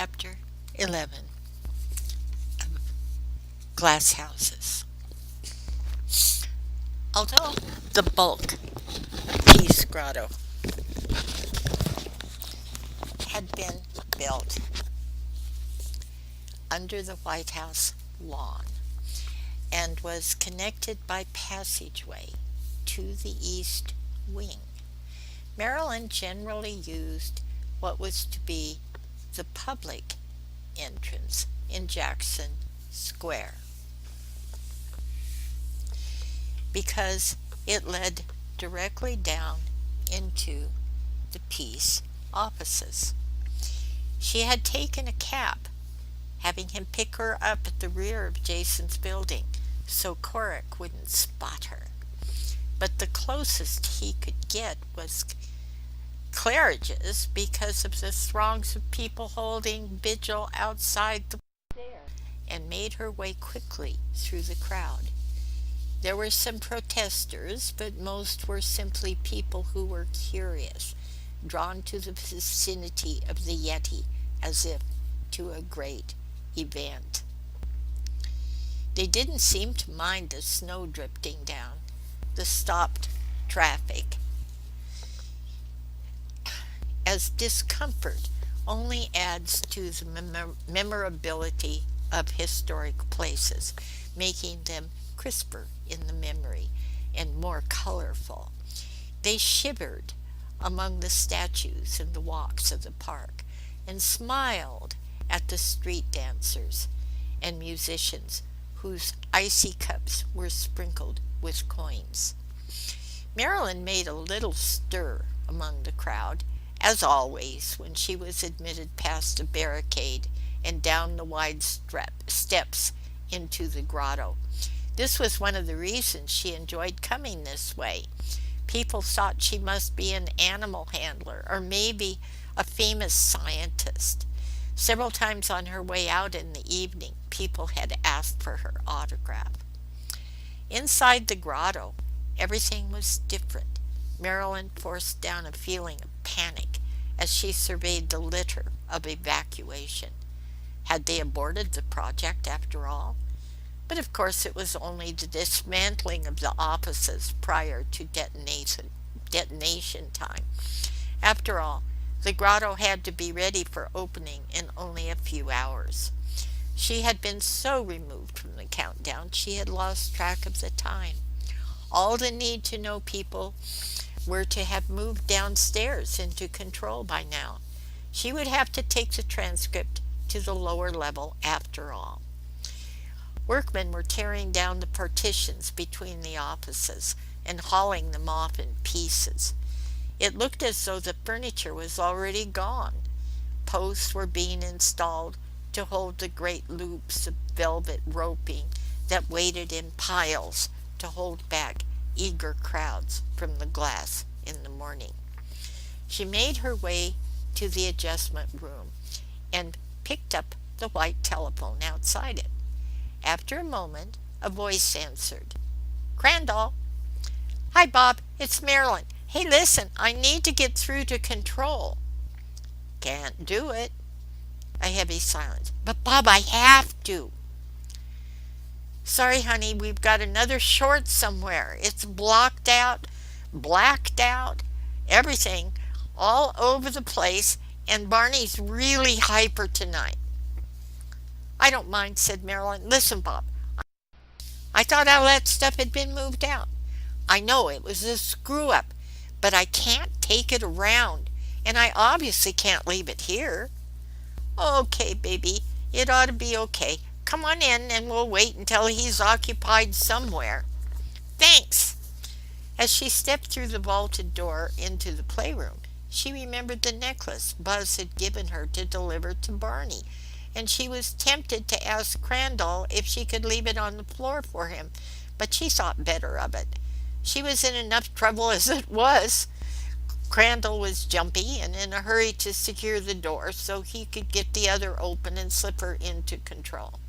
Chapter 11 of Glass Houses. Although the bulk of Peace Grotto had been built under the White House lawn and was connected by passageway to the east wing, Maryland generally used what was to be the public entrance in Jackson Square because it led directly down into the Peace offices. She had taken a cab, having him pick her up at the rear of Jason's building so Corrick wouldn't spot her. But the closest he could get was Claridge's because of the throngs of people holding vigil outside the there, and made her way quickly through the crowd. There were some protesters, but most were simply people who were curious, drawn to the vicinity of the Yeti as if to a great event. They didn't seem to mind the snow drifting down, the stopped traffic, as discomfort only adds to the memorability of historic places, making them crisper in the memory and more colorful. They shivered among the statues and the walks of the park and smiled at the street dancers and musicians whose icy cups were sprinkled with coins. Marilyn made a little stir among the crowd, as always when she was admitted past a barricade and down the wide steps into the grotto. This was one of the reasons she enjoyed coming this way. People thought she must be an animal handler or maybe a famous scientist. Several times on her way out in the evening, people had asked for her autograph. Inside the grotto, everything was different. Marilyn forced down a feeling of panic as she surveyed the litter of evacuation. Had they aborted the project after all? But of course it was only the dismantling of the offices prior to detonation time. After all, the grotto had to be ready for opening in only a few hours. She had been so removed from the countdown she had lost track of the time. All the need-to-know people were to have moved downstairs into control by now. She would have to take the transcript to the lower level after all. Workmen were tearing down the partitions between the offices and hauling them off in pieces. It looked as though the furniture was already gone. Posts were being installed to hold the great loops of velvet roping that waited in piles to hold back eager crowds from the glass in the morning. She made her way to the adjustment room and picked up the white telephone outside it. After a moment, a voice answered. "Crandall." "Hi, Bob. It's Marilyn. Hey, listen, I need to get through to control." "Can't do it." A heavy silence. "But, Bob, I have to." "Sorry, honey, we've got another short somewhere. It's blocked out, blacked out, everything, all over the place, and Barney's really hyper tonight." "I don't mind," said Marilyn. "Listen, Bob, I thought all that stuff had been moved out. I know it was a screw-up, but I can't take it around, and I obviously can't leave it here." "Okay, baby, it ought to be okay. Come on in and we'll wait until he's occupied somewhere." "Thanks." As she stepped through the vaulted door into the playroom, she remembered the necklace Buzz had given her to deliver to Barney, and she was tempted to ask Crandall if she could leave it on the floor for him, but she thought better of it. She was in enough trouble as it was. Crandall was jumpy and in a hurry to secure the door so he could get the other open and slip her into control.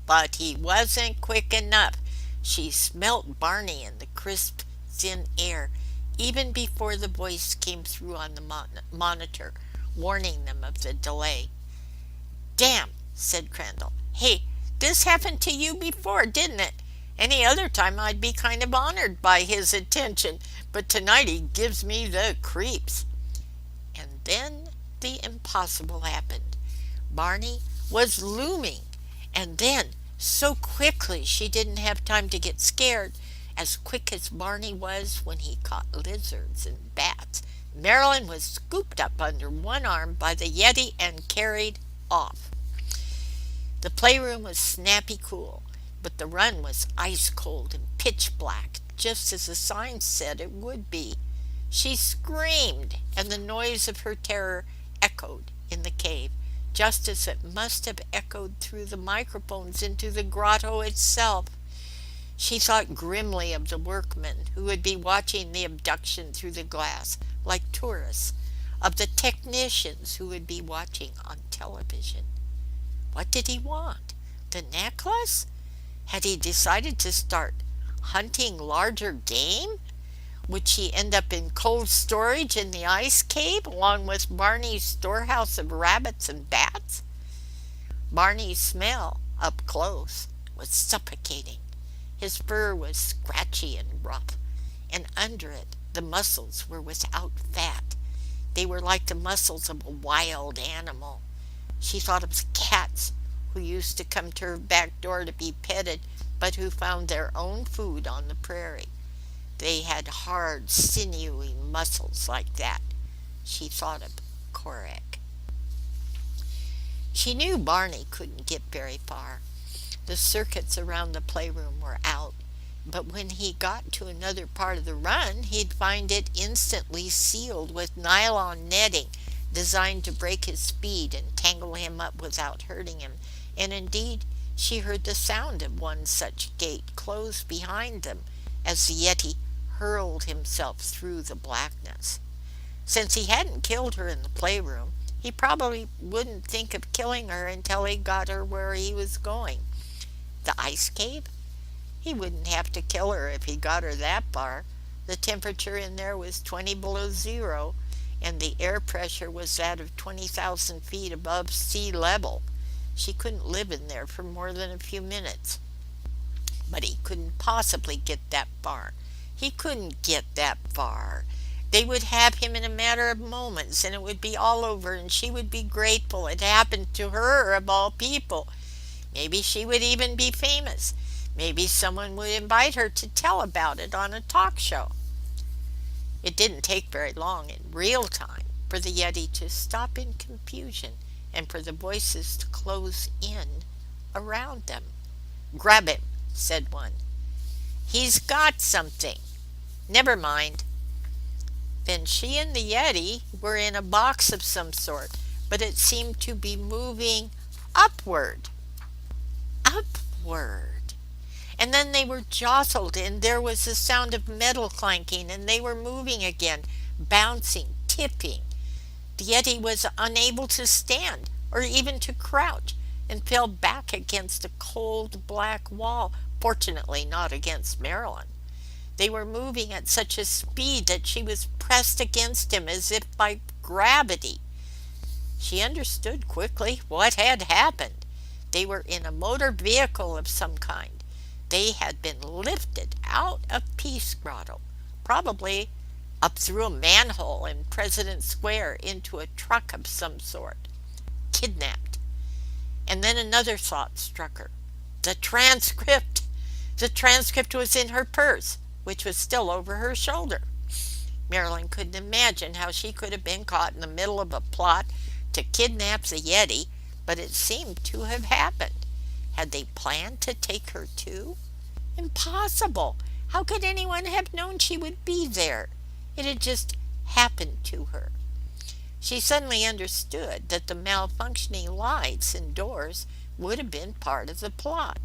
But he wasn't quick enough. She smelt Barney in the crisp, thin air, even before the voice came through on the monitor, warning them of the delay. Damn, said Crandall. Hey, this happened to you before, didn't it? Any other time I'd be kind of honored by his attention, but tonight he gives me the creeps. And then the impossible happened. Barney was looming, and then, so quickly she didn't have time to get scared, as quick as Barney was when he caught lizards and bats, Marilyn was scooped up under one arm by the Yeti and carried off. The playroom was snappy cool, but the run was ice cold and pitch black, just as the sign said it would be. She screamed, and the noise of her terror echoed in the cave, just as it must have echoed through the microphones into the grotto itself. She thought grimly of the workmen who would be watching the abduction through the glass, like tourists, of the technicians who would be watching on television. What did he want? The necklace? Had he decided to start hunting larger game? Would she end up in cold storage in the ice cave along with Barney's storehouse of rabbits and bats? Barney's smell, up close, was suffocating. His fur was scratchy and rough, and under it the muscles were without fat. They were like the muscles of a wild animal. She thought of cats who used to come to her back door to be petted, but who found their own food on the prairie. They had hard, sinewy muscles like that. She thought of Korek. She knew Barney couldn't get very far. The circuits around the playroom were out, but when he got to another part of the run, he'd find it instantly sealed with nylon netting designed to break his speed and tangle him up without hurting him. And indeed, she heard the sound of one such gate close behind them as the Yeti hurled himself through the blackness. Since he hadn't killed her in the playroom, he probably wouldn't think of killing her until he got her where he was going. The ice cave? He wouldn't have to kill her if he got her that far. The temperature in there was 20 below zero, and the air pressure was that of 20,000 feet above sea level. She couldn't live in there for more than a few minutes. But he couldn't possibly get that far. He couldn't get that far. They would have him in a matter of moments, and it would be all over, and she would be grateful it happened to her of all people. Maybe she would even be famous. Maybe someone would invite her to tell about it on a talk show. It didn't take very long in real time for the Yeti to stop in confusion and for the voices to close in around them. "Grab him," said one. "He's got something." "Never mind." Then she and the Yeti were in a box of some sort, but it seemed to be moving upward. Upward. And then they were jostled, and there was the sound of metal clanking, and they were moving again, bouncing, tipping. The Yeti was unable to stand or even to crouch, and fell back against a cold black wall, fortunately not against Marilyn. They were moving at such a speed that she was pressed against him as if by gravity. She understood quickly what had happened. They were in a motor vehicle of some kind. They had been lifted out of Peace Grotto, probably up through a manhole in President Square into a truck of some sort. Kidnapped. And then another thought struck her. The transcript! The transcript was in her purse, which was still over her shoulder. Marilyn couldn't imagine how she could have been caught in the middle of a plot to kidnap the Yeti, but it seemed to have happened. Had they planned to take her too? Impossible! How could anyone have known she would be there? It had just happened to her. She suddenly understood that the malfunctioning lights and doors would have been part of the plot,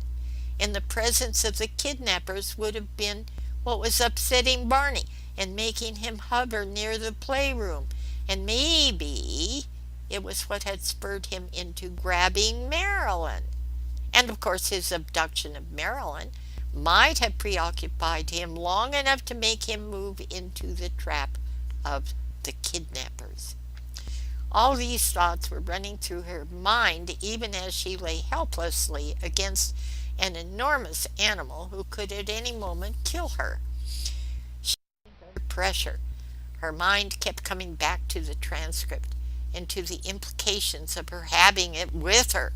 and the presence of the kidnappers would have been what was upsetting Barney and making him hover near the playroom, and maybe it was what had spurred him into grabbing Marilyn. And of course his abduction of Marilyn might have preoccupied him long enough to make him move into the trap of the kidnappers. All these thoughts were running through her mind even as she lay helplessly against an enormous animal who could at any moment kill her. She was under pressure. Her mind kept coming back to the transcript and to the implications of her having it with her.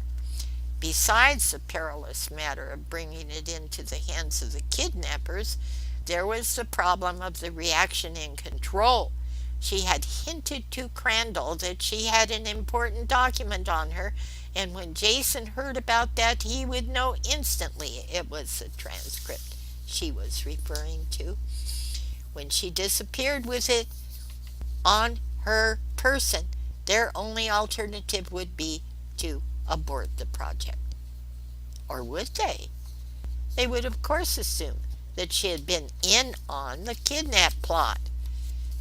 Besides the perilous matter of bringing it into the hands of the kidnappers, there was the problem of the reaction in control. She had hinted to Crandall that she had an important document on her, and when Jason heard about that, he would know instantly it was the transcript she was referring to. When she disappeared with it on her person, their only alternative would be to abort the project. Or would they? They would, of course, assume that she had been in on the kidnap plot.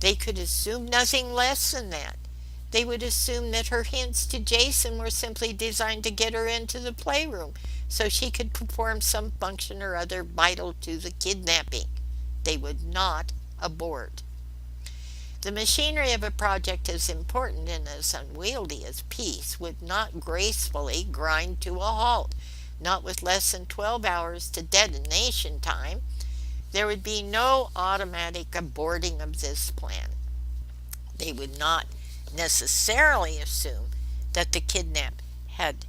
They could assume nothing less than that. They would assume that her hints to Jason were simply designed to get her into the playroom so she could perform some function or other vital to the kidnapping. They would not abort. The machinery of a project as important and as unwieldy as peace would not gracefully grind to a halt, not with less than 12 hours to detonation time. There would be no automatic aborting of this plan. They would not necessarily assume that the kidnap had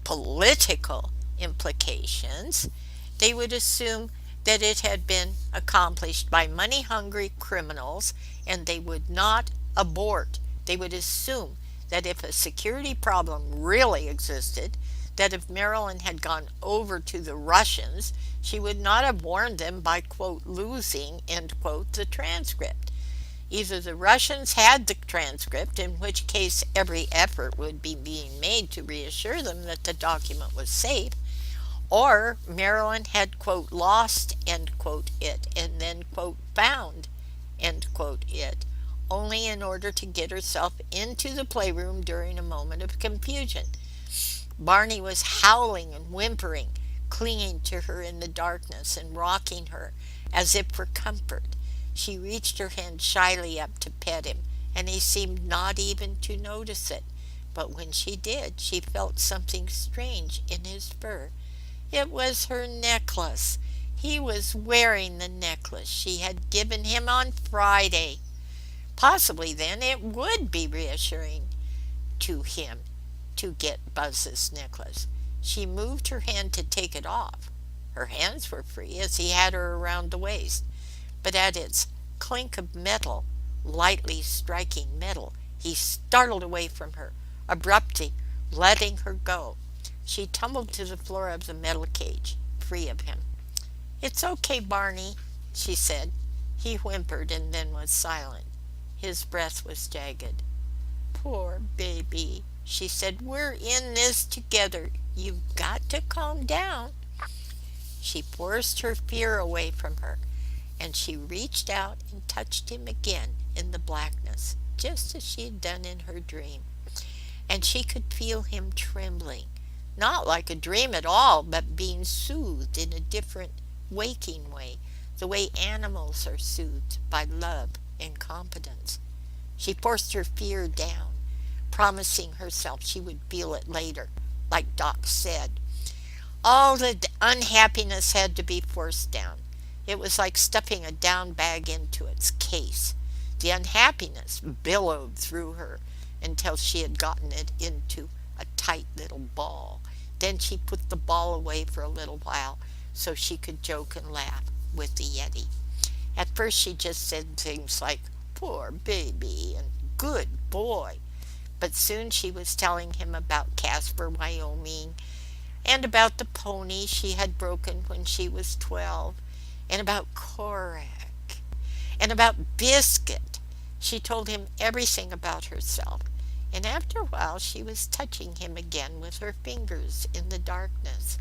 political implications. They would assume that it had been accomplished by money-hungry criminals, and they would not abort. They would assume that if a security problem really existed, that if Marilyn had gone over to the Russians, she would not have warned them by, quote, losing, end quote, the transcript. Either the Russians had the transcript, in which case every effort would be being made to reassure them that the document was safe, or Marilyn had, quote, lost, end quote, it, and then, quote, found, end quote, it, only in order to get herself into the playroom during a moment of confusion. Barney was howling and whimpering, clinging to her in the darkness and rocking her as if for comfort. She reached her hand shyly up to pet him, and he seemed not even to notice it. But when she did, she felt something strange in his fur. It was her necklace. He was wearing the necklace she had given him on Friday. Possibly then it would be reassuring to him to get Buzz's necklace. She moved her hand to take it off. Her hands were free as he had her around the waist, but at its clink of metal, lightly striking metal, he startled away from her, abruptly letting her go. She tumbled to the floor of the metal cage, free of him. "It's okay, Barney," she said. He whimpered and then was silent. His breath was jagged. "Poor baby," she said. "We're in this together. You've got to calm down." She forced her fear away from her, and she reached out and touched him again in the blackness, just as she had done in her dream. And she could feel him trembling, not like a dream at all, but being soothed in a different, waking way, the way animals are soothed by love and confidence. She forced her fear down, promising herself she would feel it later, like Doc said. All the unhappiness had to be forced down. It was like stuffing a down bag into its case. The unhappiness billowed through her until she had gotten it into a tight little ball. Then she put the ball away for a little while so she could joke and laugh with the Yeti. At first she just said things like, "Poor baby," and "good boy." But soon she was telling him about Casper, Wyoming, and about the pony she had broken when she was 12, and about Korak, and about Biscuit. She told him everything about herself, and after a while she was touching him again with her fingers in the darkness,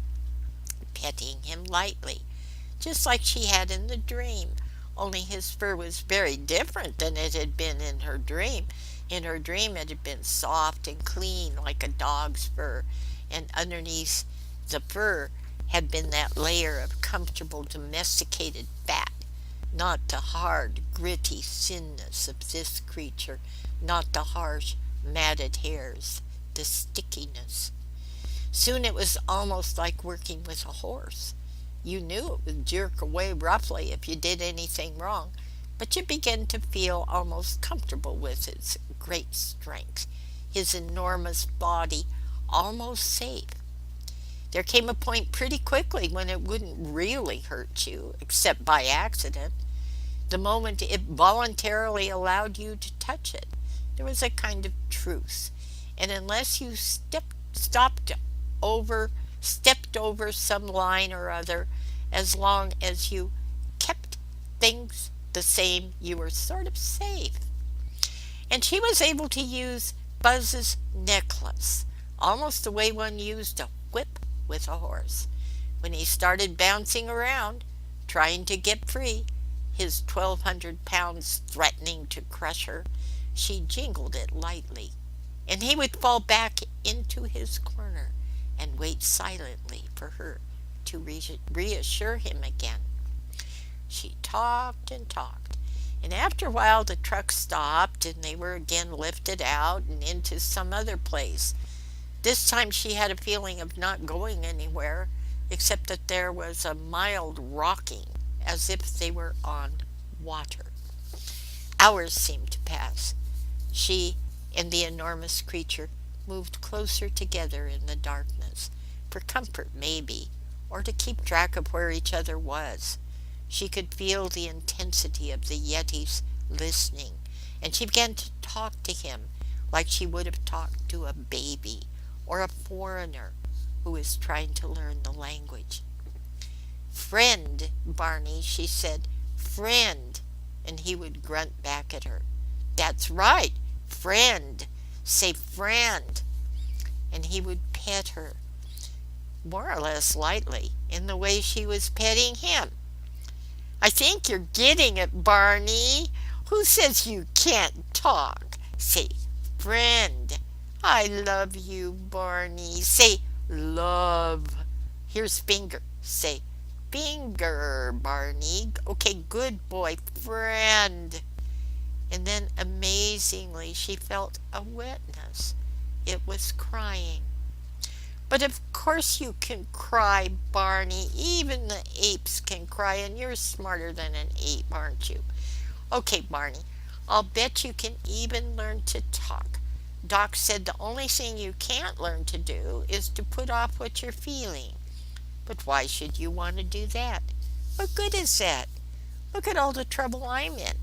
petting him lightly, just like she had in the dream, only his fur was very different than it had been in her dream. In her dream it had been soft and clean like a dog's fur, and underneath the fur had been that layer of comfortable domesticated fat, not the hard, gritty thinness of this creature not the harsh, matted hairs, the stickiness. Soon it was almost like working with a horse. You knew it would jerk away roughly if you did anything wrong, but you began to feel almost comfortable with its great strength, his enormous body, almost safe. There came a point pretty quickly when it wouldn't really hurt you, except by accident. The moment it voluntarily allowed you to touch it, there was a kind of truce, and unless you stopped over, stepped over some line or other, as long as you kept things the same, you were sort of safe. And she was able to use Buzz's necklace, almost the way one used a whip with a horse. When he started bouncing around, trying to get free, his 1,200 pounds threatening to crush her, she jingled it lightly, and he would fall back into his corner and wait silently for her to reassure him again. She talked and talked, and after a while the truck stopped and they were again lifted out and into some other place. This time she had a feeling of not going anywhere, except that there was a mild rocking, as if they were on water. Hours seemed to pass. She and the enormous creature moved closer together in the darkness, for comfort maybe, or to keep track of where each other was. She could feel the intensity of the Yeti's listening, and she began to talk to him like she would have talked to a baby or a foreigner who was trying to learn the language. "Friend, Barney," she said, "friend," and he would grunt back at her. "That's right, friend. Say friend." And he would pet her, more or less lightly, in the way she was petting him. "I think you're getting it, Barney. Who says you can't talk? Say friend. I love you, Barney. Say love. Here's finger. Say finger, Barney. Okay, good boy, friend." And then amazingly she felt a wetness. It was crying. "But of course you can cry, Barney. Even the apes can cry, and you're smarter than an ape, aren't you? Okay, Barney, I'll bet you can even learn to talk. Doc said the only thing you can't learn to do is to put off what you're feeling. But why should you want to do that? What good is that? Look at all the trouble I'm in.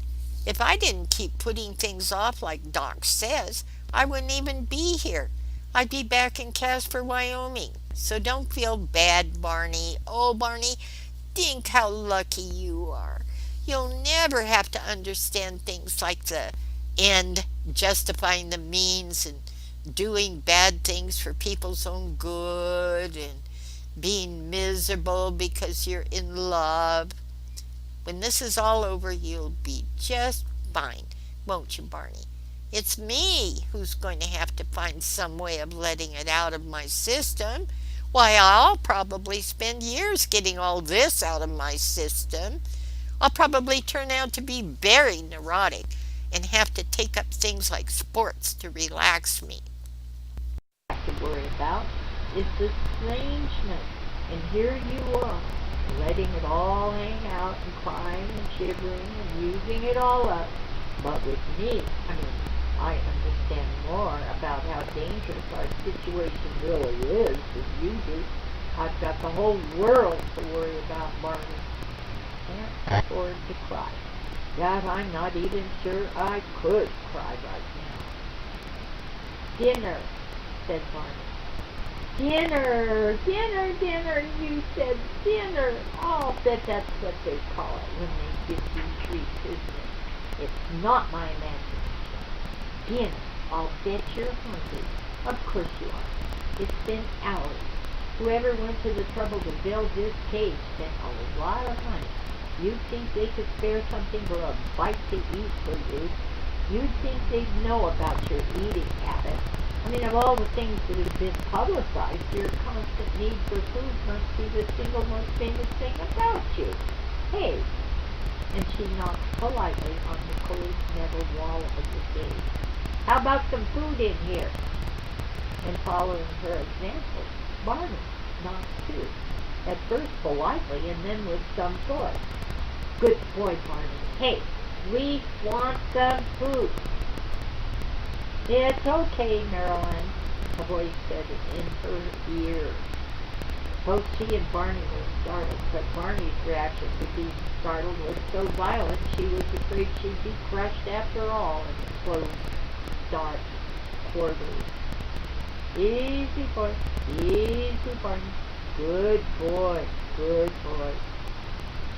If I didn't keep putting things off like Doc says, I wouldn't even be here. I'd be back in Casper, Wyoming. So don't feel bad, Barney. Oh, Barney, think how lucky you are. You'll never have to understand things like the end justifying the means and doing bad things for people's own good and being miserable because you're in love. When this is all over, you'll be just fine, won't you, Barney? It's me who's going to have to find some way of letting it out of my system. Why, I'll probably spend years getting all this out of my system. I'll probably turn out to be very neurotic and have to take up things like sports to relax me. To worry about is the strangeness, and here you are, letting it all hang out and crying and shivering and using it all up. But with me, I understand more about how dangerous our situation really is than you do. I've got the whole world to worry about, Barney. Can't afford to cry. God, I'm not even sure I could cry right now. "Dinner," said Barney. "Dinner, dinner, dinner," you said, "dinner." I'll bet that's what they call it when they give you treats, isn't it? It's not my imagination. Dinner. I'll bet you're hungry. Of course you are. It's been hours. Whoever went to the trouble to build this cage spent a lot of money. You'd think they could spare something for a bite to eat for you. You'd think they'd know about your eating habits. Of all the things that have been publicized, your constant need for food must be the single most famous thing about you. Hey!" And she knocked politely on the cold metal wall of the cage. How about some food in here? And following her example, Barney knocked too, at first politely and then with some force. Good boy, Barney. Hey, we want some food. It's okay, Marilyn, a voice said in her ear. Both she and Barney were startled, but Barney's reaction to being startled was so violent she was afraid she'd be crushed after all in the closed, dark quarters. Easy, boy. Easy, Barney. Good boy. Good boy.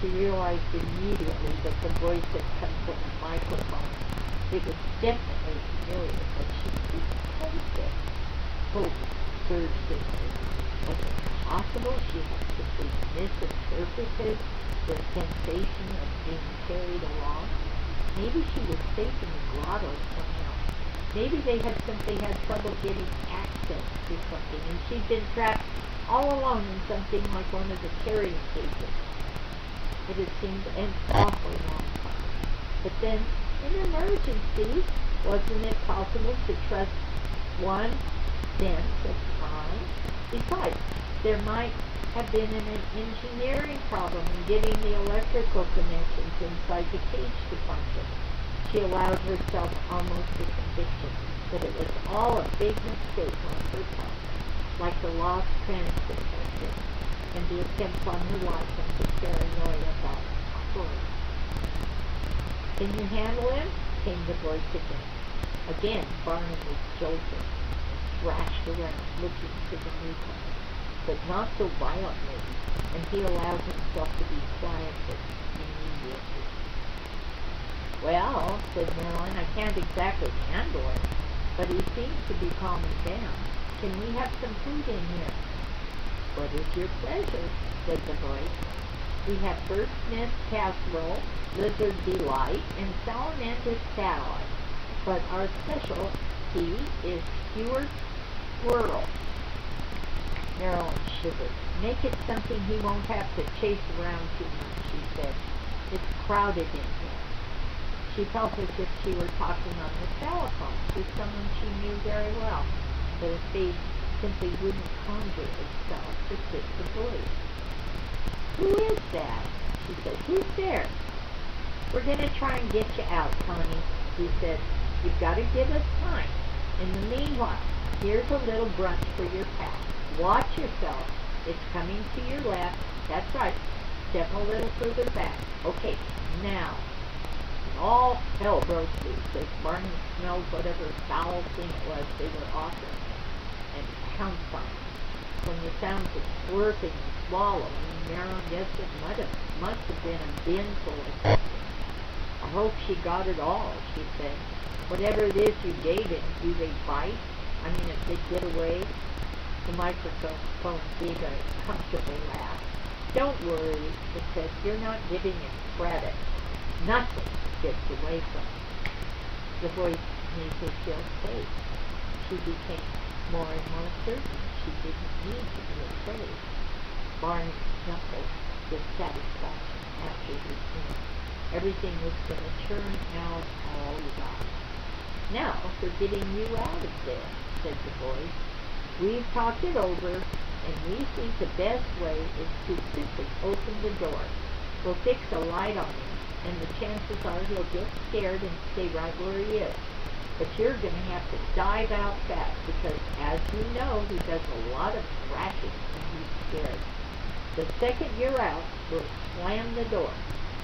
She realized immediately that the voice had come from the microphone. It was definitely familiar, but she couldn't place it. Hope surged in her. Was it possible she had simply misinterpreted the sensation of being carried along? Maybe she was safe in the grotto somehow. Maybe they had simply had trouble getting access to something, and she'd been trapped all alone in something like one of the carrying cages. It had seemed an awfully long time. But then, in an emergency, wasn't it possible to trust one sense of time? Besides, there might have been an engineering problem in getting the electrical connections inside the cage to function. She allowed herself almost a conviction that it was all a big mistake on her part, like the lost transcript had been, and the attempt on her life and the paranoia about Corey. Can you handle him? Came the voice again. Again, Barney was jolted and thrashed around, looking for the newcomer, but not so violently, and he allowed himself to be quieted immediately. Well, said Marilyn, I can't exactly handle him, but he seems to be calming down. Can we have some food in here? What is your pleasure? Said the voice. We have first miss casserole, lizard delight, and salamander salad, but our specialty is skewered squirrel. Marilyn shivered. Make it something he won't have to chase around too much, she said. It's crowded in here. She felt as if she were talking on the telephone with someone she knew very well, but a face simply wouldn't conjure itself to fit the voice. Who is that? She said. Who's there? We're going to try and get you out, Connie, he said. You've got to give us time. In the meanwhile, here's a little brunch for your pack. Watch yourself. It's coming to your left. That's right. Step a little further back. Okay, now. All hell broke loose as Barney smelled whatever foul thing it was they were offering him, and pounced on it. From the sounds of slurping and swallowing, Marilyn guessed it must have been a bin full of something. I hope she got it all, she said. Whatever it is you gave him, do they bite? I mean, if they get away? The microphone gave a comfortable laugh. Don't worry, it said. You're not giving him credit. Nothing gets away from him. The voice made her feel safe. She became more and more certain she didn't need to be afraid. Barney snuffled with satisfaction after his meal. Everything was going to turn out all right. Now for getting you out of there, said the voice. We've talked it over, and we think the best way is to simply open the door. We'll fix a light on him, and the chances are he'll get scared and stay right where he is. But you're going to have to dive out fast, because, as you know, he does a lot of thrashing when he's scared. The second you're out, we'll slam the door.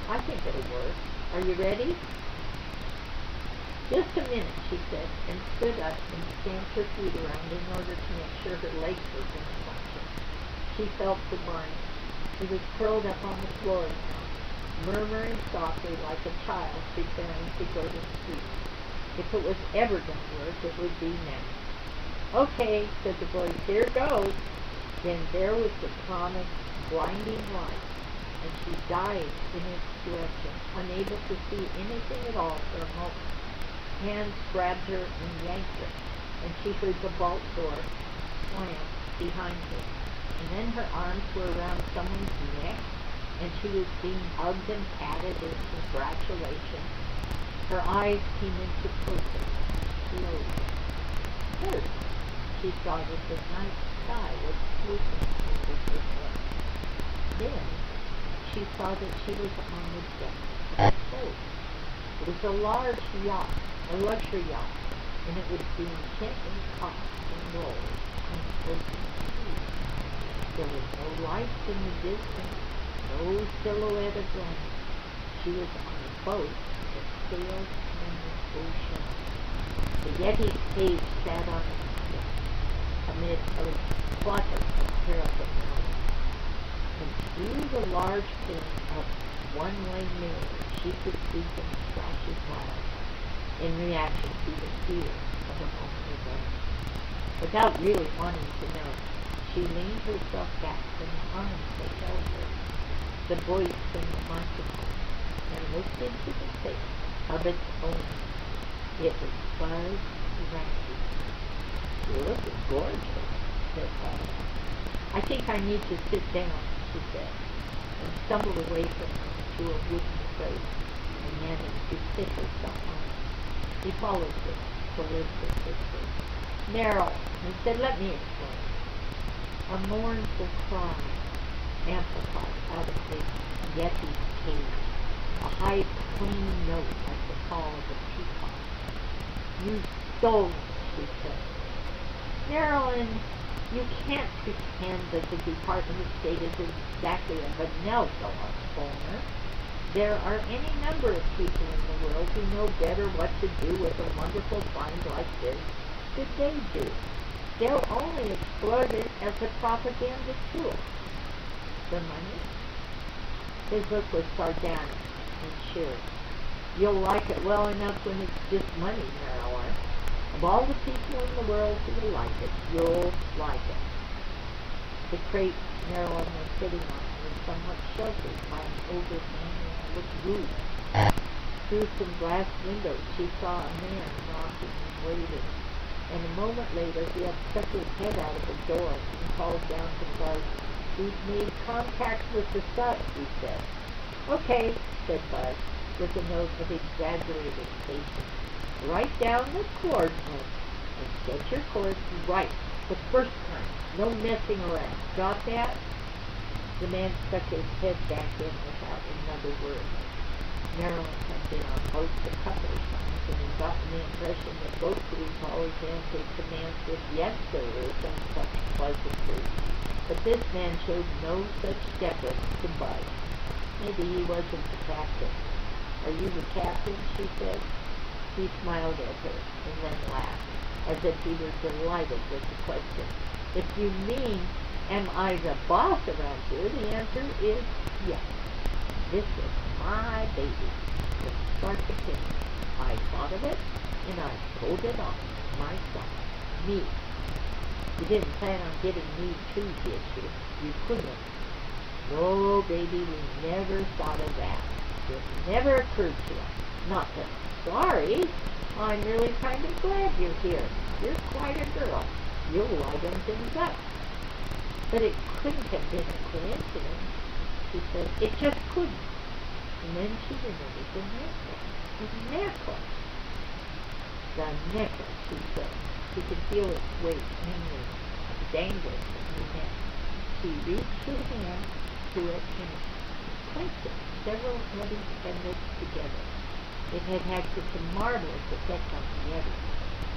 I think it'll work. Are you ready? Just a minute, she said, and stood up and stamped her feet around in order to make sure her legs were going to function. She felt for Barney. He was curled up on the floor now, murmuring softly like a child preparing to go to sleep. If it was ever going to work, it would be now. Okay, said the voice, here goes. Then there was the promised blinding light, and she dived in its direction, unable to see anything at all for a moment. Hands grabbed her and yanked her, and she heard the vault door slam behind her. And then her arms were around someone's neck, and she was being hugged and patted in congratulation. Her eyes came into focus. the ocean. First, she saw that the night sky was swooping over her head. Then, she saw that she was on the deck of a boat. It was a large yacht, a luxury yacht, and it was being gently tossed and rolled on the open sea. There was no lights in the distance, no silhouette of land. She was on a boat that sailed in the ocean. The Yeti cage sat on its deck amid a flutter of terrapin mountains. And through the large pane of one-way mirror, she could see some flashes wild in reaction to the fear of a moment ago. Without really wanting to know, she leaned herself back from the arms that held her, the voice from the microphone, and looked into the face of its owner. It was Buzz Ranky. "You're looking gorgeous," said Buzz. "I think I need to sit down," she said, and stumbled away from him to a wooden crate and managed to sit herself on it. He followed her to listlessly. "Meryl," he said, "let me explain." A mournful cry amplified out of the Yeti's cage, a high, clean note like the call of a peacock. "You stole it," she said. "Marilyn, you can't pretend that the Department of State is exactly a benevolent owner. There are any number of people in the world who know better what to do with a wonderful find like this than they do. They'll only exploit it as a propaganda tool." "The money?" His look was sardonic and cheery. "You'll like it well enough when it's just money, Marilyn. Of all the people in the world who will like it, you'll like it." The crate Marilyn was sitting on was somewhat sheltered by an overhanging wood roof. Through some glass windows she saw a man knocking and waiting, and a moment later he had stuck his head out of the door and called down to Buzz. "We've made contact with the sub," he said. "Okay," said Buzz, with a note of exaggerated patience. "Write down the coordinates and set your course right the first time. No messing around. Got that?" The man stuck his head back in without another word. Marilyn had been on boats a couple of times and had gotten the impression that boat crews always answered commands with "yes, sir," or some such pleasantry. But this man showed no such deference to Buzz. Maybe he wasn't the captain. "Are you the captain?" she said. He smiled at her and then laughed, as if he were delighted with the question. "If you mean, am I the boss around here, the answer is yes. This is my baby, from start to finish. I thought of it, and I pulled it off myself. Me. You didn't plan on getting me too, did you? You couldn't. No, baby, we never thought of that. It never occurred to us. Not that I'm sorry. I'm really kind of glad you're here. You're quite a girl. You'll liven things up." "But it couldn't have been a coincidence," she said. "It just couldn't." And then she remembered the necklace. The necklace. "The necklace," she said. She could feel its weight hanging, dangling from her neck. She reached her hand to it and placed it several heavy pendants together. It had had such a marvelous effect on the others.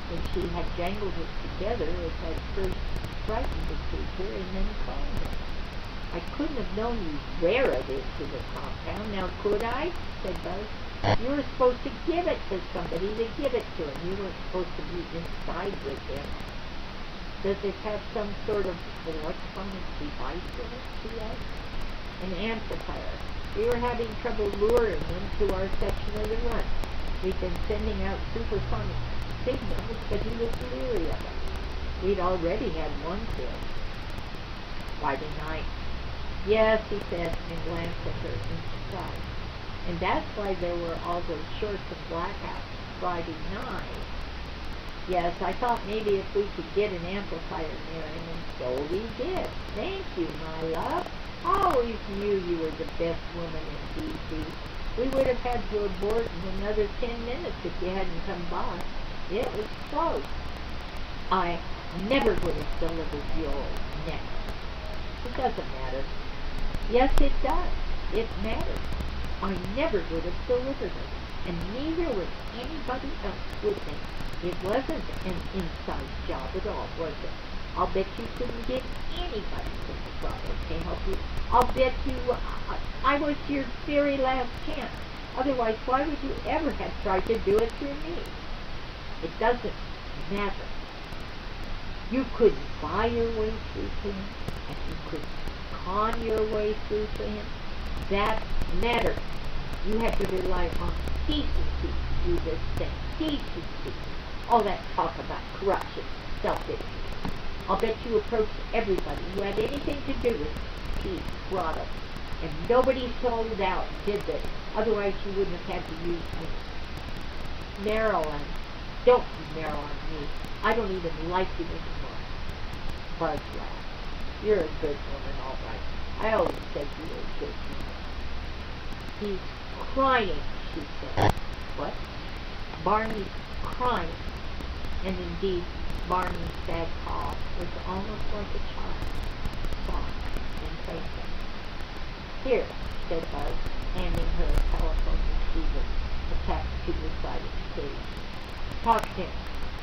When she had jangled it together, it had first frightened the creature and then calmed it. "I couldn't have known you'd wear it into the compound, now could I?" said Buzz. "You were supposed to give it to somebody to give it to him. You weren't supposed to be inside with him." "Does it have some sort of electronic device in it?" she asked. "An amplifier. We were having trouble luring him to our section of the run. We'd been sending out supersonic signals, but he was leery of us. We'd already had one kill." "Friday night." "Yes," he said, and glanced at her in surprise. "And that's why there were all those shorts and blackouts. Friday night." "Yes, I thought maybe if we could get an amplifier near him, and so we did. Thank you, my love. I always knew you were the best woman in D.C. We would have had to abort in another 10 minutes if you hadn't come by. It was close. I never would have delivered your next. It doesn't matter. Yes, it does. It matters. I never would have delivered it, and neither would anybody else with me. It wasn't an inside job at all, was it? I'll bet you couldn't get anybody from the grotto to help you. I'll bet you I was your very last chance. Otherwise, why would you ever have tried to do it through me? It doesn't matter. You couldn't buy your way through to him, and you couldn't con your way through to him. That matters. You have to rely on decency to do this thing. Decency. All that talk about corruption, selfishness. I'll bet you approached everybody who had anything to do with Pete's grotto, and nobody sold out, did they? Otherwise you wouldn't have had to use me. Marilyn. Don't narrow on me. I don't even like you anymore. Buzz laughed. You're a good woman, all right. I always said you were a good woman. He's crying, she said. What? Barney's crying. And indeed, Barney's sad call was almost like a child's, soft and playful. Here, said Buzz, handing her a telephone receiver attached to the side of the cage. Talk to him.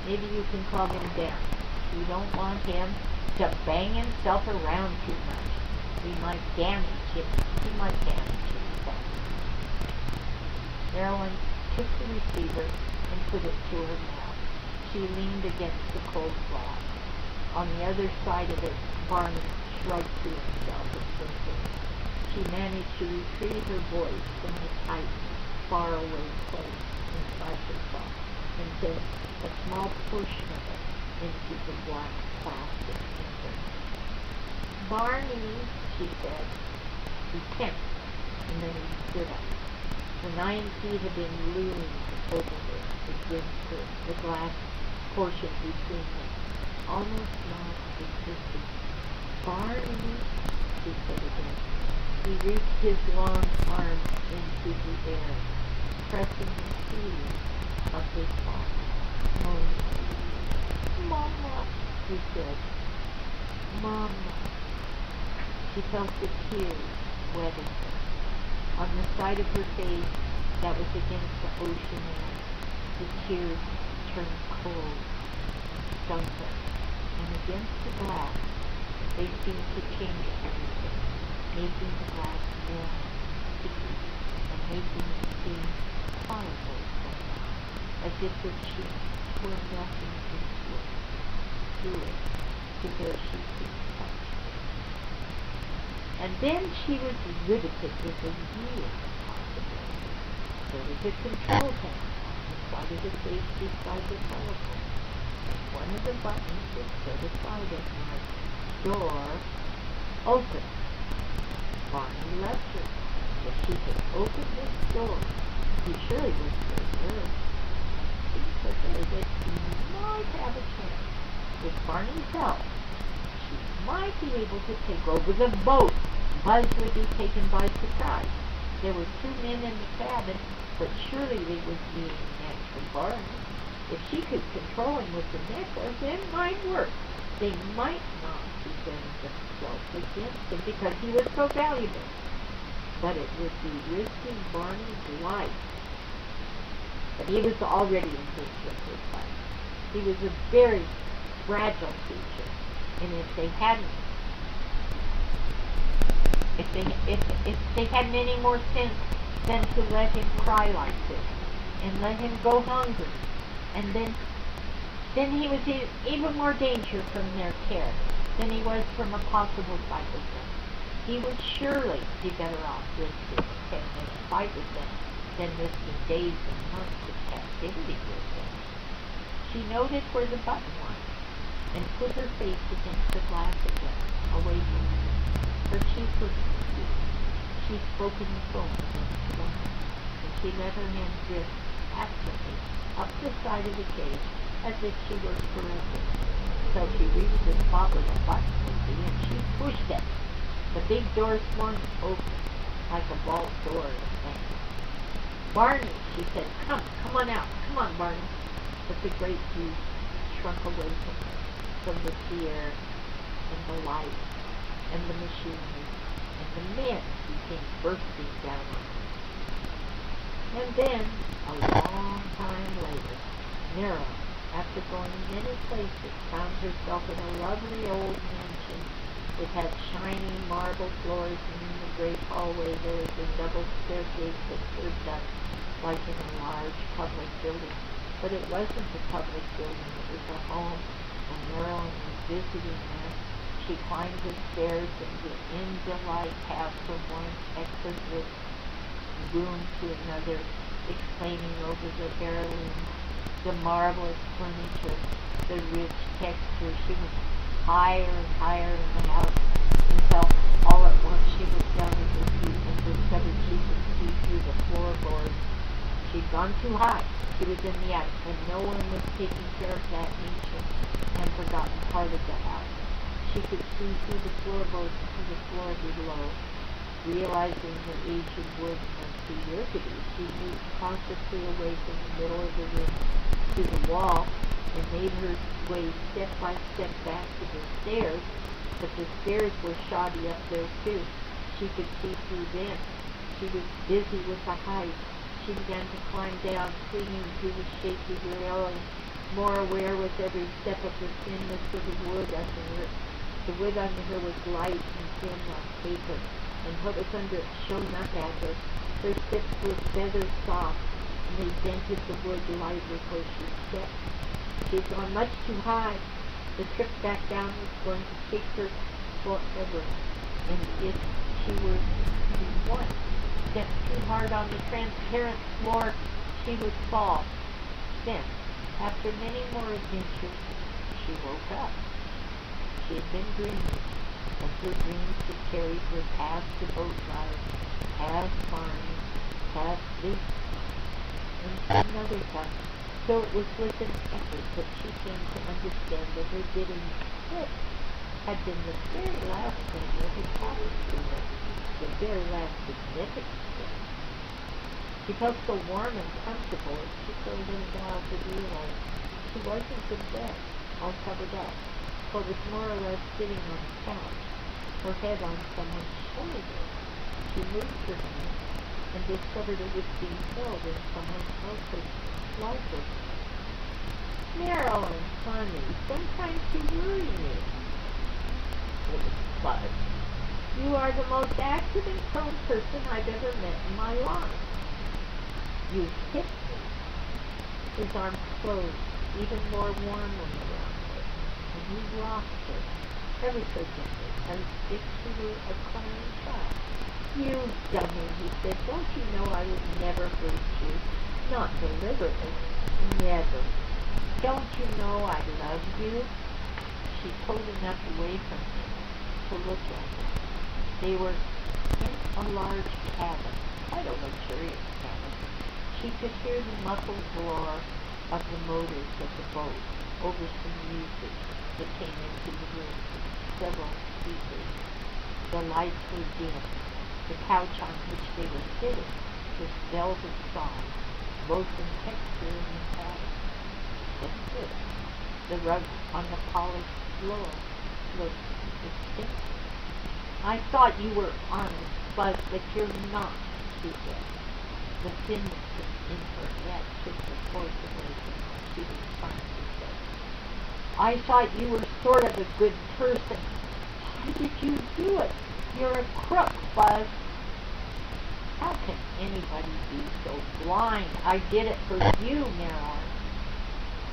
Maybe you can calm him down. You don't want him to bang himself around too much. He might damage him. He might damage himself. Marilyn took the receiver and put it to her mouth. She leaned against the cold glass. On the other side of it, Barney shrugged to himself and whimpered. She managed to retrieve her voice from the tight, faraway place inside herself and put a small portion of it into the black plastic imprint. Barney, she said. He tensed, and then he stood up. The 9 feet had been looming over her against her, the glass portion between them, almost non-existent. Barney, she said again. He reached his long arms into the air, pressing the sleeve of his body. Mama, he said. Mama. She felt the tears wetting her. On the side of her face that was against the ocean air, the tears turned cold, stung her, and against the glass, they seemed to change everything, making the glass warm, sticky, and making it seem horrible somehow, as if the sheet were melting into it, through it, to where she could touch it. And then she was riveted with a real possibility. There was a control panel on the side of the face beside the telephone, and one of the buttons was set aside as marked door open. Barney left her. If she could open this door, he surely would save her. She took her that she might have a chance. With Barney's help, she might be able to take over the boat. Buzz would be taken by surprise. There were 2 men in the cabin, but surely they would be next to Barney. If she could control him with the necklace, it might work. They might not defend themselves against him because he was so valuable. But it would be risking Barney's life. But he was already in danger of his life. He was a very fragile creature, and if they hadn't any more sense than to let him cry like this, and let him go hungry, and then he was in even more danger from their care than he was from a possible fight with them. He would surely be better off risking a 10-minute fight with them than risking days and months of captivity with them. She noted where the button was, and put her face against the glass again, away from him. Her cheek was sweet. She spoke in the phone against the wall, and she let her hand drift absently up the side of the cage as if she were caressing. So she reached the spot where the button would be, and she pushed it. The big door swung open like a vault door in a bank. Barney, she said, come on out. Come on, Barney. but the great beast shrunk away from the fear and the light and the machinery, and the men became bursting down on her. And then, a long time later, Nero, after going many places, found herself in a lovely old mansion. It had shiny marble floors, and in the great hallway there was a double staircase that curved up like in a large public building. But it wasn't a public building, it was a home, and Marilyn was visiting there. She climbed the stairs and in delight passed from one exquisite room to another, exclaiming over the heirlooms, the marvelous furniture, the rich texture. She was higher and higher in the house until all at once she looked down at her feet and discovered she could see through the floorboards. She'd gone too high. She was in the attic, and no one was taking care of that ancient and forgotten part of the house. She could see through the floorboards to the floor below. Realizing her aged wood must be rickety, she moved cautiously away from the middle of the room to the wall and made her way step by step back to the stairs, but the stairs were shoddy up there too. She could see through them. She was busy with the height. She began to climb down, clinging to the shaky railing, more aware with every step of the thinness of the wood under her. The wood under her was light and thin like paper, and what was under it shone up at her. Her steps were feather soft, and they dented the wood lightly where she stepped. She had gone much too high. The trip back down was going to take her forever, and if she were to once step too hard on the transparent floor, she would fall. Then, after many more adventures, she woke up. She had been dreaming, and her dreams had carried her past the boat ride, past farming, past this, and another time. So it was with an effort that she came to understand that her getting sick had been the very last thing that had happened to her, the very last significant thing. She felt so warm and comfortable, it took her a little while to realize she wasn't in bed, all covered up, but was more or less sitting on the couch, her head on someone's shoulder. She moved her hand and discovered it was being held in someone else's lifeless. Marilyn, honey, sometimes you worry me. It was Buzz. You are the most accident-prone person I've ever met in my life. You hit me. His arms closed, even more warmly around her, and he rocked her, ever so gently, as if she were a crying child. You dummy, he said, don't you know I would never hurt you? Not deliberately. Never. Don't you know I love you? She pulled enough away from him to look at him. They were in a large cabin, quite a luxurious cabin. She could hear the muffled roar of the motors of the boat over some music that came into the room from several speakers. The lights were dim. The couch on which they were sitting was velvet soft, both in texture and in pattern. That's it. The rug on the polished floor looked extinct. I thought you were honest, but you're not, she said. The thinness in her head took the force away from what she was trying to say. I thought you were sort of a good person. Why did you do it? You're a crook, Buzz. How can anybody be so blind? I did it for you, Marilyn.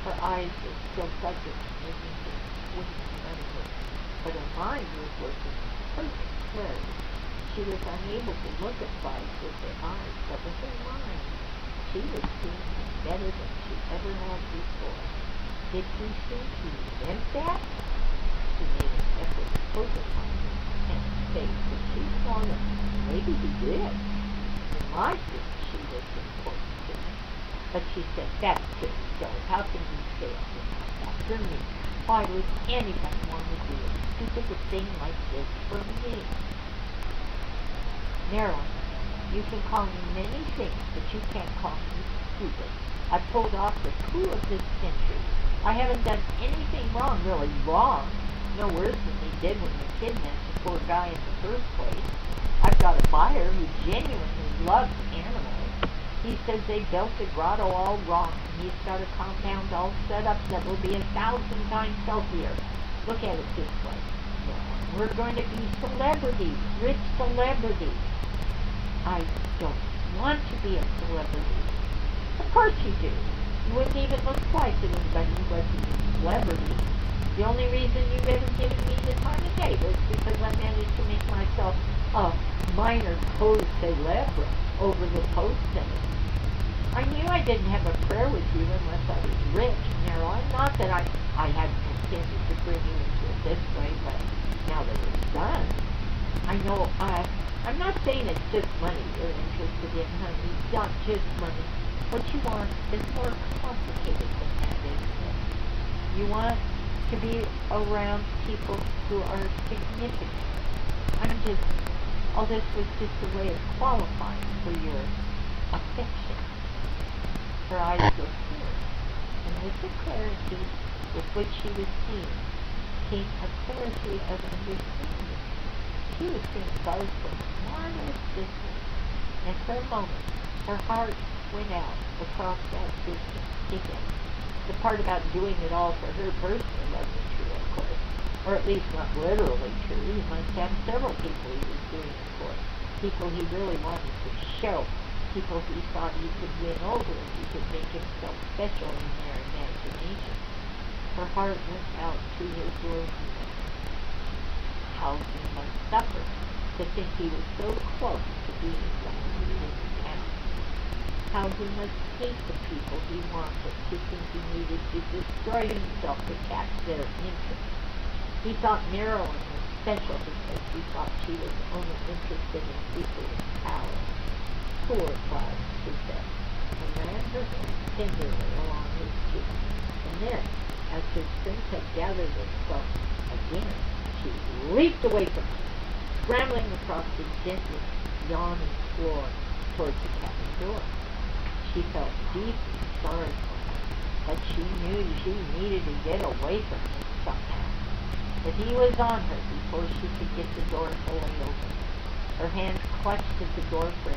Her eyes were still buzzing, making her wink under her, but her mind was working perfect clarity. She was unable to look at Buzz with her eyes, but with her mind, she was seeing him better than she ever had before. Did he think he meant that? She made an effort to focus on his tense face, but she saw that maybe he did. In my view, she was important to him. But she said, that's too silly. How can you say something like that for me? Why would anybody want to do a stupid thing like this for me? Marilyn, you can call me many things, but you can't call me stupid. I pulled off the coup of this century. I haven't done anything wrong, really wrong. No worse than they did when they kidnapped the poor guy in the first place. I've got a buyer who genuinely loves animals. He says they built the grotto all wrong, and he's got a compound all set up that will be 1,000 times healthier. Look at it this way. We're going to be celebrities, rich celebrities. I don't want to be a celebrity. Of course you do. You wouldn't even look twice at anybody who wasn't a celebrity. The only reason you've ever given me the time of day was because I managed to make myself a minor co-celebre over the post-Senate. I knew I didn't have a prayer with you unless I was rich, Marilyn. Not that I had intended to bring you into it this way, but now that it's done, I know I'm not saying it's just money you're interested in, honey. It's not just money. What you want is more complicated than that, isn't it? You want to be around people who are significant. All this was just a way of qualifying for your affection. Her eyes were clear, and with the clarity with which she was seen came a clarity of understanding. She was seeing both from marvelous distance, and for a moment her heart went out across that distance to him. The part about doing it all for her personally wasn't true, of course. Or at least not literally true. He must have several people he was doing it for. People he really wanted to show. People he thought he could win over and he could make himself special in their imagination. Her heart went out to his loneliness. How he must suffer to think he was so close to being someone who didn't count. How he must hate the people he wanted to think he needed to destroy himself to catch their interest. He thought Marilyn was special because he thought she was only interested in people with power. Poor Clyde, she said, and ran her hand tenderly along his cheek. And then, as his strength had gathered itself again, she leaped away from him, scrambling across the gently yawning floor towards the cabin door. She felt deep sorry for him, but she knew she needed to get away from him somehow. But he was on her before she could get the door fully open. Her hands clutched at the door frame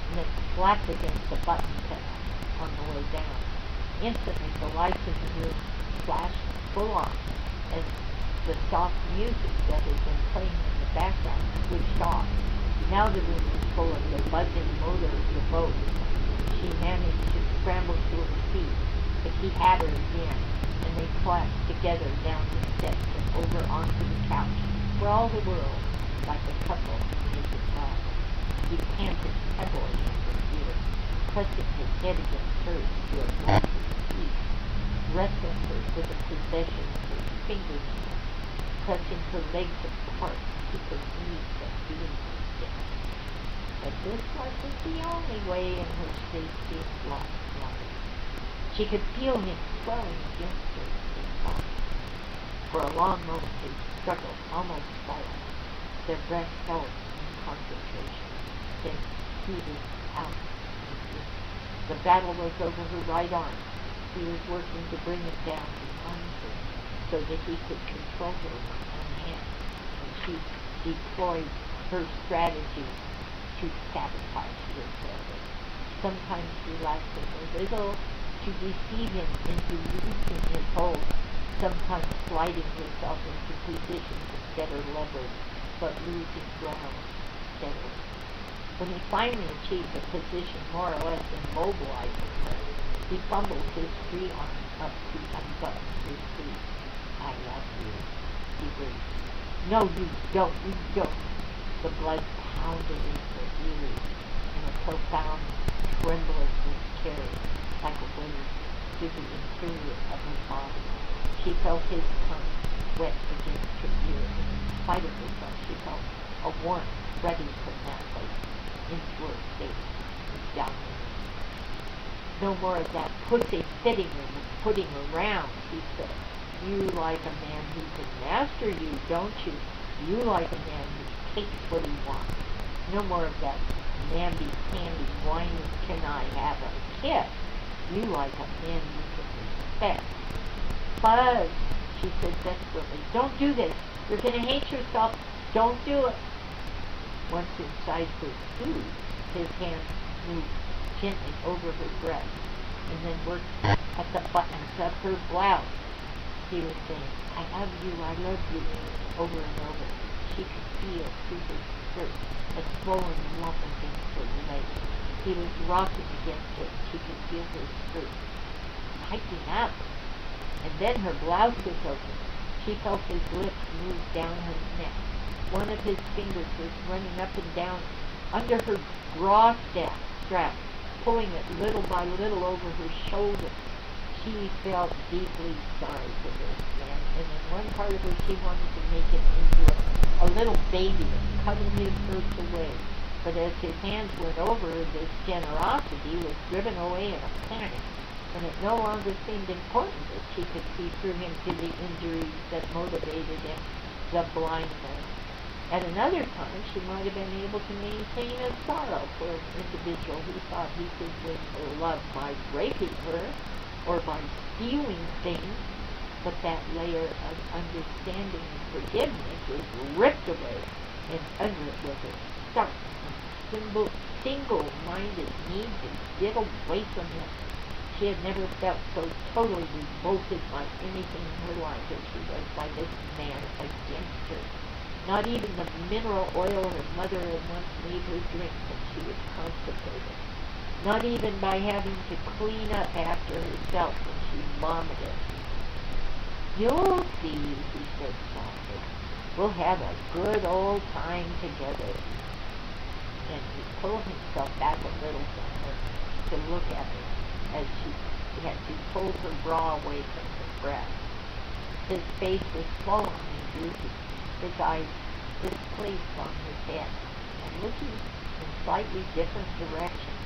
and then slapped against the button panel on the way down. Instantly, the lights in the room flashed full on as the soft music that had been playing in the background switched off. Now the room was full of the buzzing motor of the boat. She managed to scramble to her feet, but he had her again, and they collapsed together down the steps and over onto the couch, for all the world like a couple naked love. He panted heavily in her ear, pressing his head against hers to a blanket peace, wrestling her with the possession of his fingernails, pressing her legs apart to her knees and being stiff. But this wasn't the only way in her safety lost life. She could feel him swelling against her inside. For a long moment they struggled, almost silent. Their breath held in concentration, then heaving out. The battle was over her right arm. He was working to bring it down behind her so that he could control her with one hand, and she deployed her strategy to sabotage his effort, sometimes relaxing a little to deceive him into loosening his hold, sometimes sliding herself into positions of better leverage, but losing ground steadily. When he finally achieved a position more or less immobilizing her, he fumbled his free arm up to unbutton his sleeve. "I love you," he breathed. "No, you don't, you don't." The blood pounded in her ears, and a profound trembling was carried like a wave through the interior of her body. She felt his tongue wet against her ear, and in spite of herself she felt a warmth spreading from that place into her face and down her neck. "No more of that pussy sitting room and putting around," he said. "You like a man who can master you, don't you? You like a man who takes what he wants. No more of that namby-pamby whining, 'Can I have a kiss?' You like a man you can respect. Buzz, she said desperately, don't do this. You're going to hate yourself. Don't do it. Once inside her suit, his hand moved gently over her breast and then worked at the buttons of her blouse. He was saying, I love you, over and over. She could feel through her skirt a swollen lump against her leg. He was rocking against her. She could feel her skirt tightening up. And then her blouse was open. She felt his lips move down her neck. One of his fingers was running up and down under her bra strap, pulling it little by little over her shoulder. She felt deeply sorry for this man, and in one part of her she wanted to make him into a little baby and cuddle his hurts away. But as his hands went over her, this generosity was driven away in a panic, and it no longer seemed important that she could see through him to the injuries that motivated him, the blindness. At another time, she might have been able to maintain a sorrow for an individual who thought he could win her love by raping her or by stealing things, but that layer of understanding and forgiveness was ripped away, and under it was a stark and single-minded need to get away from him. She had never felt so totally revolted by anything in her life as she was by this man against her. Not even the mineral oil her mother had once made her drink when she was constipated. Not even by having to clean up after herself when she vomited. You'll see, he said softly. We'll have a good old time together. And he pulled himself back a little from her to look at her as she pulled her bra away from her breast. His face was swollen and droopy, his eyes displaced on his head, and looking in slightly different directions.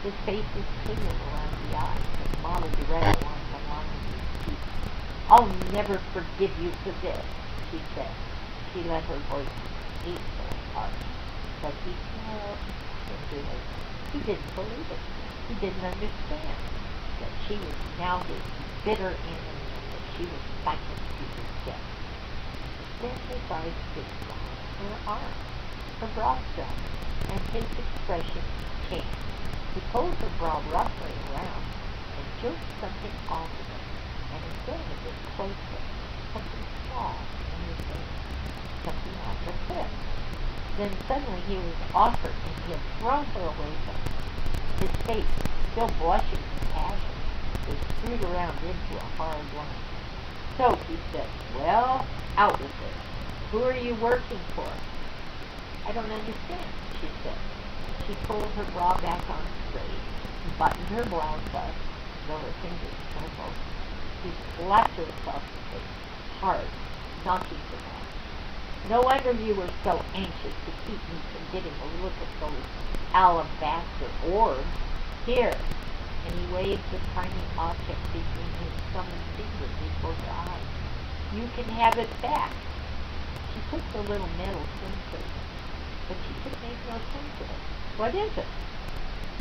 His face was clear around the eyes and mottled red along the line of his cheeks. I'll never forgive you for this, she said. She let her voice hateful and harsh. But he smiled tenderly. He didn't believe it. He didn't understand that she was now his bitter enemy and that she was fighting to his death. Then his eyes fixed on her arm, her bra strap, and his expression changed. He pulled her bra roughly around and jerked something off of it, and examined it closely, something small in his hand, something like a clip. Then suddenly he was off her, and he had thrown her away from him. His face, still blushing with passion, was screwed around into a hard line. So, he said, well, out with it. Who are you working for? I don't understand, she said. She pulled her bra back on straight and buttoned her blouse up, though her fingers trembled. She slapped herself in the face, hard, knocking her back. No wonder you were so anxious to keep me from getting a look at those alabaster orbs. Here, and he waved the tiny object between his thumb and finger before her eyes. You can have it back. She took the little metal sensor, but she could make no sense of it. What is it?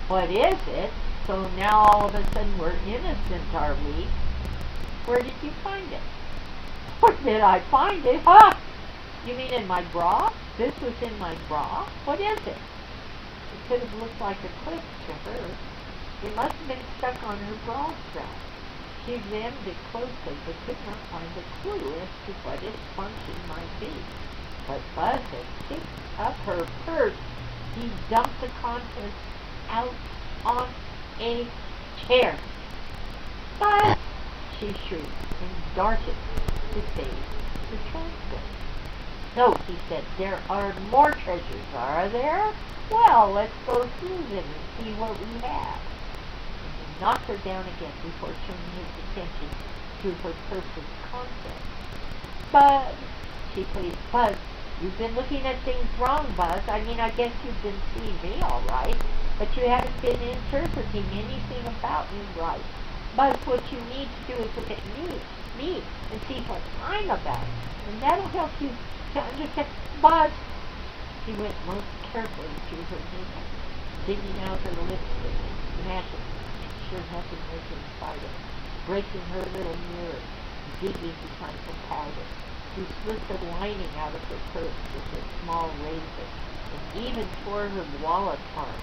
What is it? So now all of a sudden we're innocent, are we? Where did you find it? Where did I find it? Ha! You mean in my bra? This was in my bra? What is it? It could have looked like a clip to her. It must have been stuck on her bra strap. She examined it closely, but could not find a clue as to what its function might be. But Buzz had picked up her purse. He dumped the contents out on a chair. Buzz! She shrieked and darted to save the transcript. No, he said, there are more treasures, are there? Well, let's go through them and see what we have. And he knocked her down again before turning his attention to her purse's contents. Buzz, she pleaded, Buzz, you've been looking at things wrong, Buzz. I mean, I guess you've been seeing me all right, but you haven't been interpreting anything about me right. Buzz, what you need to do is look at me, and see what I'm about. And that'll help you to understand. Buzz! He went most carefully through her makeup, digging out her lipstick, matching, sure nothing was inside it, breaking her little mirror, digging behind the powder. She slipped the lining out of her purse with a small razor, and even tore her wallet apart.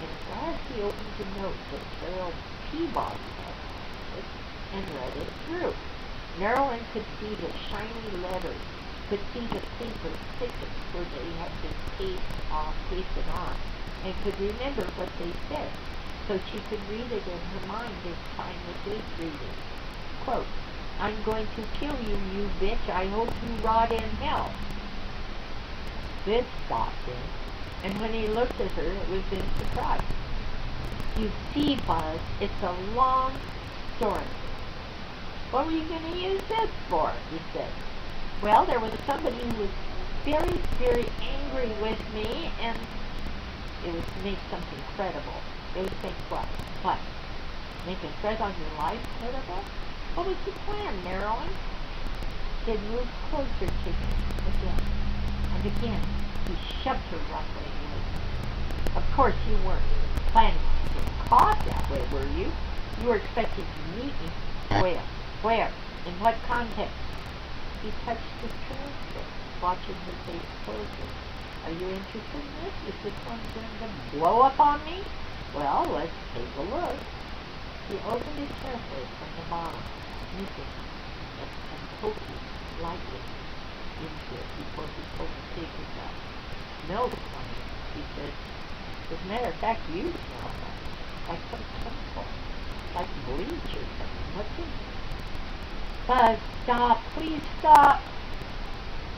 And at last he opened the note that Carol Peabody had it and read it through. Marilyn could see the shiny letters, could see the paper thicken where they had been pasted on, and could remember what they said, so she could read it in her mind as time with his reading. Quote, "I'm going to kill you, you bitch. I hope you rot in hell." This stopped him, and when he looked at her, it was in surprise. "You see, Buzz, it's a long story." "What were you going to use this for?" he said. "Well, there was somebody who was very, very angry with me, and..." It was to make something credible. It was think what? What? Make a threat on your life credible? What was the plan, Marilyn? It moved closer to him again, and again he shoved her roughly away. "Of course you weren't planning to get caught that way, were you? You were expecting to meet me. Where? Where? In what context?" He touched the transcript, watching her face closely. "Are you interested in this? Is this one going to blow up on me? Well, let's take a look." He opened it carefully from the bottom, sniffing and poking lightly into it before he pulled the papers out. "Smells funny," he said. "As a matter of fact, you smell like some chemical, like bleach or something. What's in it?" "Buzz, stop! Please stop!"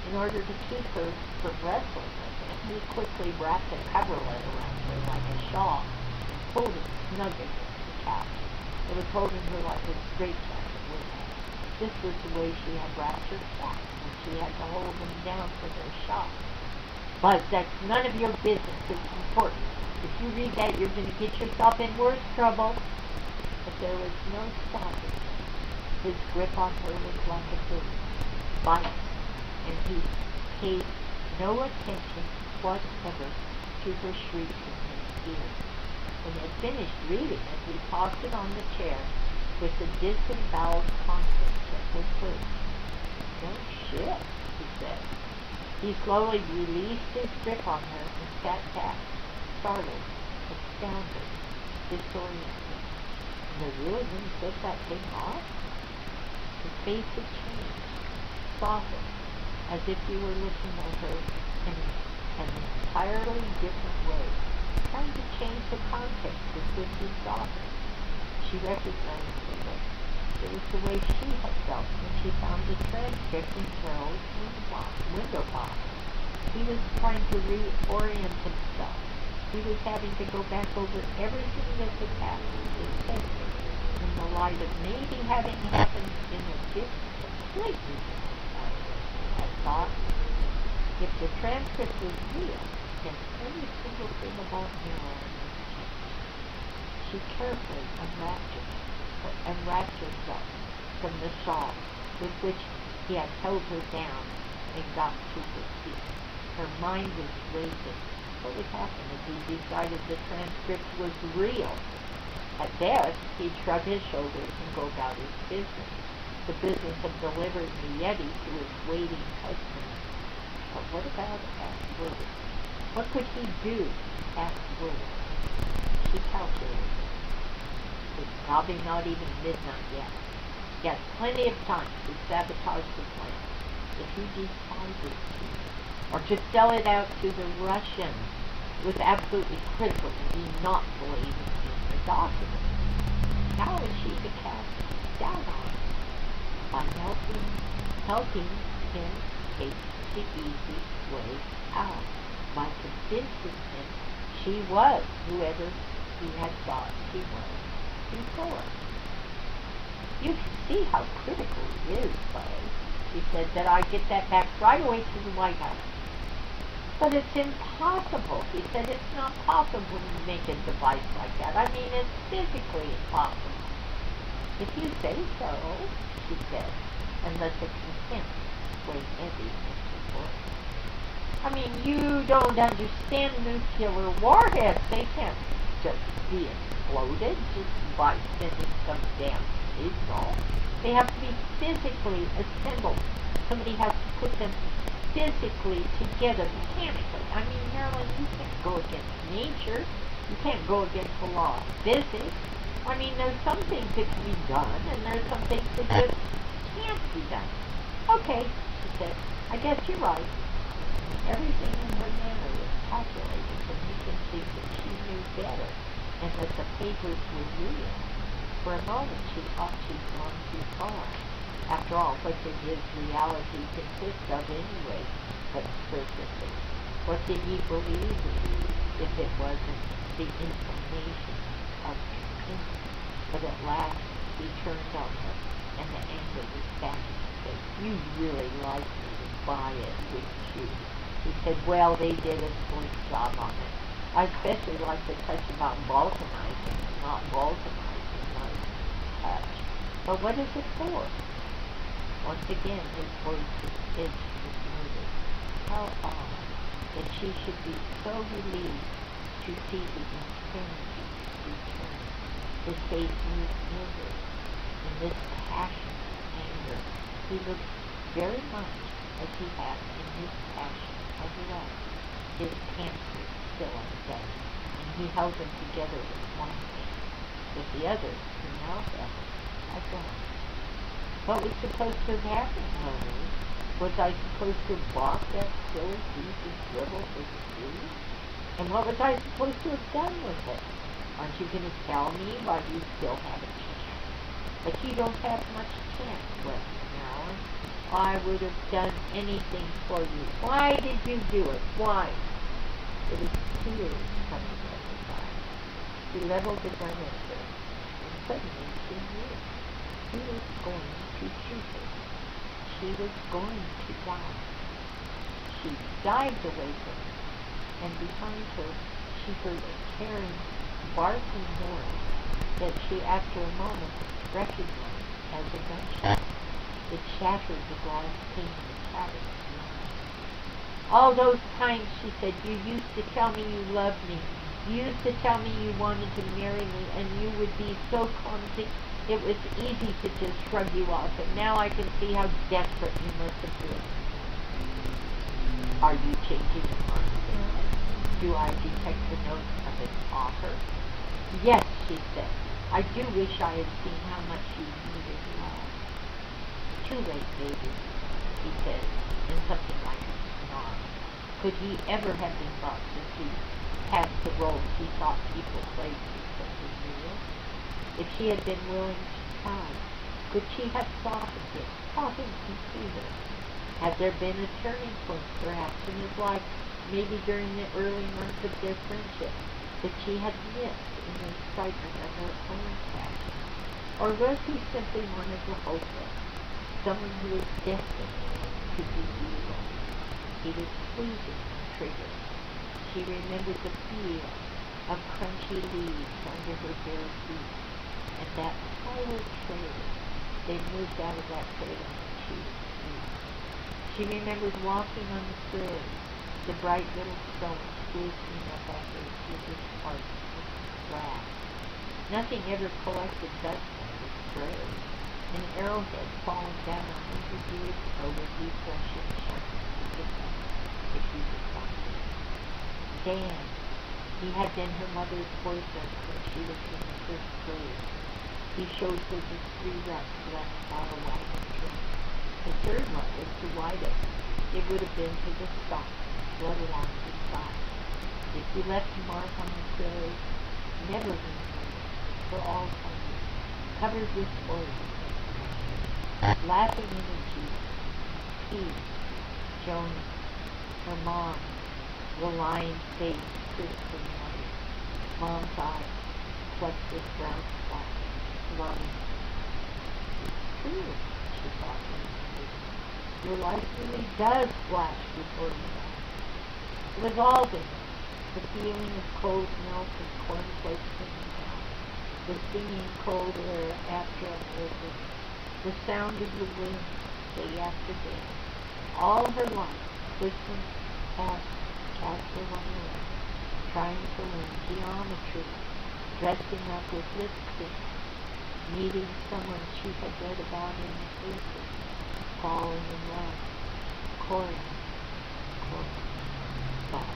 In order to keep her from wrestling with him, he quickly wrapped a coverlet around her like a shawl and pulled it snug against the couch. It was holding her like a straitjacket would have. This was the way she had wrapped her cat when she had to hold him down for their shot. "Buzz, that's none of your business. It's important. If you read that, you're going to get yourself in worse trouble." But there was no stopping him. His grip on her was like a vice, and he paid no attention whatever to her shrieks in his ear. When he had finished reading it, he tossed it on the chair with the disemboweled contents of her purse. "No shit," he said. He slowly released his grip on her and sat back, startled, astounded, disoriented. "And they really didn't take that thing off?" His face had changed, softened, as if he were looking at her in an entirely different way, trying to change the context with which he saw her. She recognized the look. It was the way she had felt when she found the transcript in Carol's window box. He was trying to reorient himself. He was having to go back over everything that had happened, especially in the light of maybe having happened in a completely different way. I thought, if the transcript was real, then every single thing about Marilyn was changed. She carefully unwrapped herself from the shawl with which he had held her down and got to her feet. Her mind was racing. What would happen if he decided the transcript was real? At best, he'd shrug his shoulders and go about his business. The business of delivering the Yeti to his waiting customers. But what about afterwards? What could he do afterwards? She calculated. It's probably not even midnight yet. He has plenty of time to sabotage the plan. If he decided to, or to sell it out to the Russians, it was absolutely critical that he not believe in the document. How is she to cast doubt on him? By helping him take the easy way out. By convincing him she was whoever he had thought she was before. "You can see how critical it is, Buzz," she said, "that I get that back right away to the White House." "But it's impossible," he said. "It's not possible to make a device like that. I mean, it's physically impossible." "If you say so," she said, and let the contempt weigh heavy in her voice. "I mean, you don't understand nuclear warheads. They can just be exploded just by sending some damn signal. They have to be physically assembled. Somebody has to put them physically together, mechanically. I mean, Marilyn, you can't go against nature. You can't go against the law of physics. I mean, there's some things that can be done, and there's some things that just can't be done. Okay, she said, I guess you're right. Everything in her manner was calculated to make him think that she knew better, and that the papers were real. For a moment, she thought she'd gone too far. After all, what did his reality consist of anyway, but surfacing? What did he believe in, if it wasn't the information of truth? But at last, he turned on her, and the anger was back in his face. You really like me to buy it, wouldn't you? He said, well, they did a slick job on it. I especially like the touch about balsamizing and not balsamizing my touch. But what is it for? Once again, his voice was edged with murder. How odd that she should be so relieved to see his insanity return. His face moved nearer. In this passionate anger, he looked very much as he had in his passion of love. His pants were still on the bed, and he held them together with one hand. With the other, he now felt a gun. What was supposed to have happened, honey? Was I supposed to have bought that silly piece of dribble for free? And what was I supposed to have done with it? Aren't you going to tell me why you still have a chance? But you don't have much chance left, Marilyn. I would have done anything for you. Why did you do it? Why? It was tears coming from his eyes. He leveled the gun at her, and suddenly she knew. He was going to shoot her. She was going to die. She dived away from him, and behind her she heard a tearing, barking noise that she, after a moment, recognized as a gunshot. It shattered the glass pane and shattered the line. All those times, she said, you used to tell me you loved me. You used to tell me you wanted to marry me, and you would be so clumsy. It was easy to just shrug you off, and now I can see how desperate you must have been. Are you changing your mind? Do I detect the note of an offer? Yes, she said. I do wish I had seen how much you needed love. Too late, baby, he said, in something like a snarl. Could he ever have been thought to see past the roles he thought people played for something real? If she had been willing to try, could she have softened him, taught him to see her? Had there been a turning point, perhaps, in his life, maybe during the early months of their friendship, that she had missed in the excitement of her own passion? Or was he simply one of the hopeless, someone who was destined to be evil? He was squeezing the trigger. She remembered the feel of crunchy leaves under her bare feet, and that tired trailer. They moved out of that trailer when she was 3. She remembered walking on the prairie, the bright little stones glistening up at her through the sparks of grass. Nothing ever collected dust on this prairie. An arrowhead falling down 100 years ago would be fresh and shiny to pick up if you could find it. Dan, he had been her mother's boyfriend when she was in the 1st grade. He showed her the 3 ruts left by a wagon train. The 3rd one was to wide it. It would have been to the stalk, let along the side. If you left a mark on the prairie, never removed for all time, covered with oil. Laughing energy, Pete, Jonas, her mom, the lying face, crisp and white. Mom's eyes, flecked with brown spots, loving. It's true, she thought. Your life really does flash before your eyes. It was all there. The feeling of cold milk and cornflakes in the mouth, the stinging cold air after a blizzard, the sound of the wind day after day. All her life, twisting past Castle on the left, trying to learn geometry dressing up with lipstick, meeting someone she had read about in the paper, falling in love, courting. But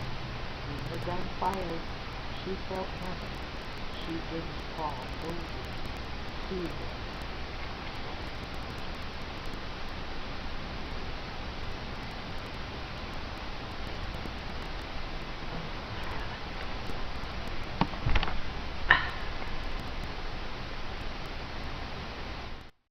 when the gun fired, she felt nothing. She didn't fall over. He did.